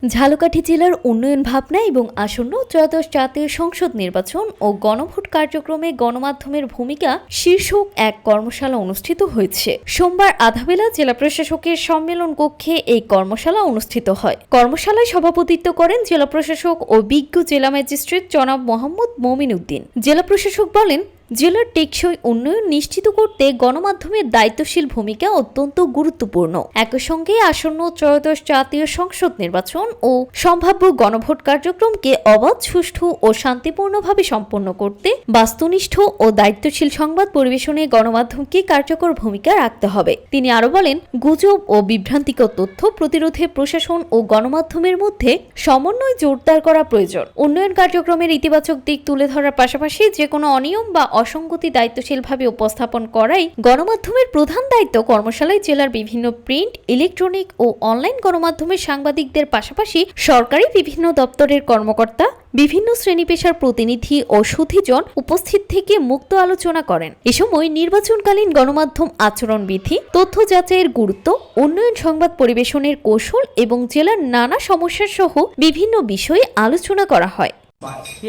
ঝালকাঠি জেলার উন্নয়ন ভাবনা এবং আসন্ন ত্রয়োদশ জাতীয় সংসদ নির্বাচন ও গণভোট কার্যক্রমে গণমাধ্যমের ভূমিকা শীর্ষক এক কর্মশালা অনুষ্ঠিত হয়েছে। সোমবার আধাবেলা জেলা প্রশাসকের সম্মেলন কক্ষে এই কর্মশালা অনুষ্ঠিত হয়। কর্মশালায় সভাপতিত্ব করেন জেলা প্রশাসক ও বিজ্ঞ জেলা ম্যাজিস্ট্রেট জনাব মোহাম্মদ মমিন উদ্দিন। জেলা প্রশাসক বলেন, জেলার টেকসই উন্নয়ন নিশ্চিত করতে গণমাধ্যমের দায়িত্বশীল ভূমিকা অত্যন্ত গুরুত্বপূর্ণ। একই সঙ্গে আসন্ন ত্রয়োদশ জাতীয় সংসদ নির্বাচন ও সম্ভাব্য গণভোট কার্যক্রমকে অবাধ, সুষ্ঠু ও শান্তিপূর্ণভাবে সম্পন্ন করতে বাস্তুনিষ্ঠ ও দায়িত্বশীল সংবাদ পরিবেশনে গণমাধ্যমকে কার্যকর ভূমিকা রাখতে হবে। তিনি আরও বলেন, গুজব ও বিভ্রান্তিকর তথ্য প্রতিরোধে প্রশাসন ও গণমাধ্যমের মধ্যে সমন্বয় জোরদার করা প্রয়োজন। উন্নয়ন কার্যক্রমের ইতিবাচক দিক তুলে ধরার পাশাপাশি যে কোনো অনিয়ম বা অসঙ্গতি দায়িত্বশীলভাবে উপস্থাপন করাই গণমাধ্যমের প্রধান দায়িত্ব। কর্মশালায় জেলার বিভিন্ন প্রিন্ট, ইলেকট্রনিক ও অনলাইন গণমাধ্যমের সাংবাদিকদের পাশাপাশি সরকারি বিভিন্ন দপ্তরের কর্মকর্তা, বিভিন্ন শ্রেণী পেশার প্রতিনিধি ও সুধীজন উপস্থিত থেকে মুক্ত আলোচনা করেন। এ সময় নির্বাচনকালীন গণমাধ্যম আচরণবিধি, তথ্য যাচাইয়ের গুরুত্ব, উন্নয়ন সংবাদ পরিবেশনের কৌশল এবং জেলার নানা সমস্যা সহ বিভিন্ন বিষয়ে আলোচনা করা হয়।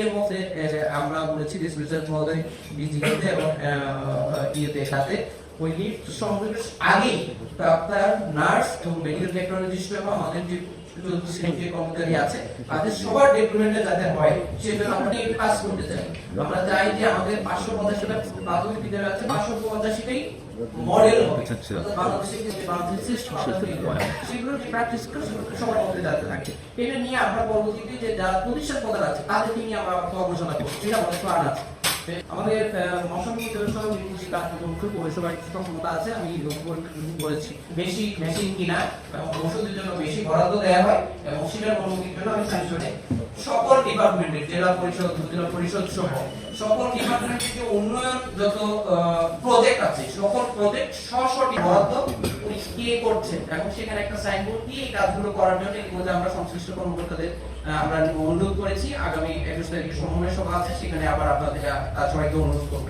এর মধ্যে আমরা বলেছি রিসার্চ মহোদয় বিজিতে এবং ইয়েতে সাথে ওই লিফট সংযোগের আগেই ডাক্তার, নার্স এবং মেডিকেল টেকনোলজিস্ট এবং আমাদের যে কর্মচারী আছে তাদের সবার ডেভেলপমেন্টে যাতে হয় সেজন্য আমরা এই কাজ করতে চাই। আমরা চাই যে আমাদের 585টা প্রাথমিক বিদ্যালয় আছে, 585টাই মডেল হবে। সেগুলো প্র্যাকটিস সবার মধ্যে যাতে থাকে। এটা নিয়ে আমরা পরবর্তীতে যে যারা প্রতিষ্ঠান প্রধান আছে তাদেরকে নিয়ে আমরা গবেষণা করছি, এটা আমাদের প্ল্যান আছে। আমাদের মৌসুমী পরিষেবার ক্ষমতা আছে, আমি বলেছি বেশি মেশিন কিনা এবং ওষুধের জন্য বেশি বরাদ্দ দেওয়া হয় এবং সেটার অনুমতির জন্য আমি সাংসদে সকল ডিপার্টমেন্টের জেলা পরিষদ, উপজেলা পরিষদ সহ সকল ডিপার্টমেন্টের যে উন্নয়ন যত প্রজেক্ট আছে সকল প্রজেক্ট সশটি বরাদ্দ কে করছে এবং সেখানে একটা সাইনবোর্ড দিয়ে এই কাজগুলো করার জন্য ইতিমধ্যে আমরা সংশ্লিষ্ট কর্মকর্তাদের আমরা অনুরোধ করেছি। আগামী 21 তারিখে সমন্বয় সভা আছে, সেখানে আবার আপনাদের সবাইকে অনুরোধ করব।